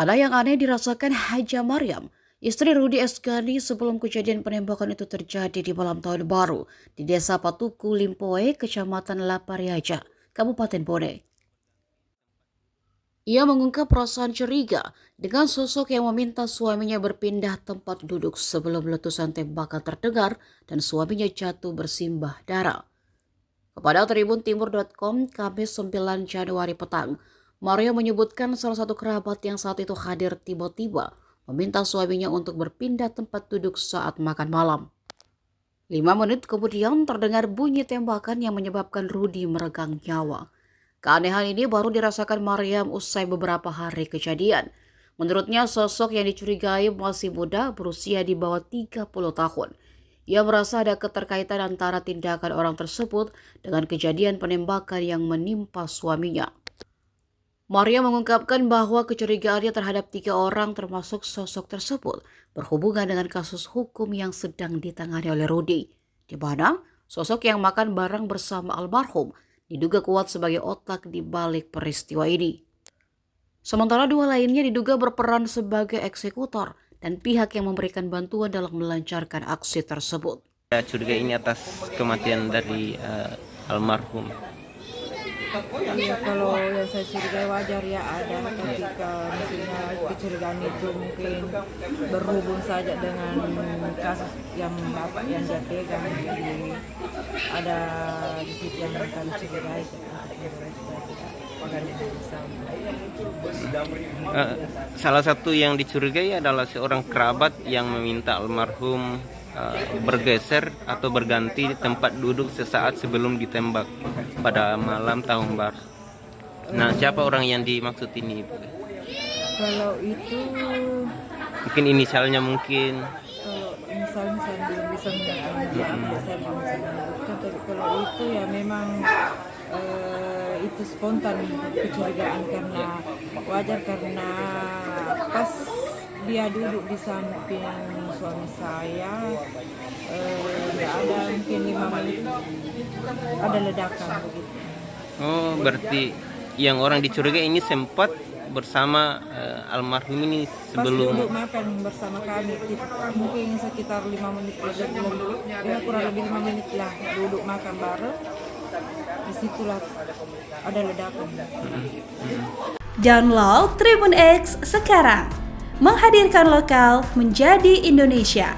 Ada yang aneh dirasakan Haja Maryam, istri Rudi Esgani sebelum kejadian penembakan itu terjadi di malam tahun baru di Desa Patuku, Limpoe, Kecamatan Lapariaja, Kabupaten Bone. Ia mengungkap perasaan curiga dengan sosok yang meminta suaminya berpindah tempat duduk sebelum letusan tembakan terdengar dan suaminya jatuh bersimbah darah. Kepada tribuntimur.com, Kamis 9 Januari petang, Mario menyebutkan salah satu kerabat yang saat itu hadir tiba-tiba meminta suaminya untuk berpindah tempat duduk saat makan malam. 5 menit kemudian terdengar bunyi tembakan yang menyebabkan Rudi meregang nyawa. Keanehan ini baru dirasakan Maryam usai beberapa hari kejadian. Menurutnya sosok yang dicurigai masih muda berusia di bawah 30 tahun. Ia merasa ada keterkaitan antara tindakan orang tersebut dengan kejadian penembakan yang menimpa suaminya. Maria mengungkapkan bahwa kecurigaannya terhadap 3 orang termasuk sosok tersebut berhubungan dengan kasus hukum yang sedang ditangani oleh Rudi, di mana sosok yang makan barang bersama almarhum diduga kuat sebagai otak di balik peristiwa ini. Sementara 2 lainnya diduga berperan sebagai eksekutor dan pihak yang memberikan bantuan dalam melancarkan aksi tersebut. Curiga ini atas kematian dari almarhum. Iya, kalau yang saya curigai wajar ya ada, tapi misalnya kecurigaan itu mungkin berhubung saja dengan kasus yang bapak yang dia pegang, jadi ada di situ yang kami curigai. Salah satu yang dicurigai adalah seorang kerabat yang meminta almarhum bergeser atau berganti tempat duduk sesaat sebelum ditembak pada malam tahun baru. Nah, siapa orang yang dimaksud ini? Kalau itu mungkin inisialnya mungkin. Kalau misalnya saya belum bisa menyebutkan, tapi kalau itu ya memang itu spontan kecurigaan karena wajar, karena pas dia duduk di samping suami saya, nggak ada mungkin 5 menit ada ledakan begitu. Oh, berarti yang orang dicurigai ini sempat bersama almarhum ini sebelum pas duduk makan bersama kami, mungkin sekitar 5 menit kurang lebih 5 menit lah duduk makan bareng, disitulah ada ledakan. Download Tribun X sekarang, menghadirkan lokal menjadi Indonesia.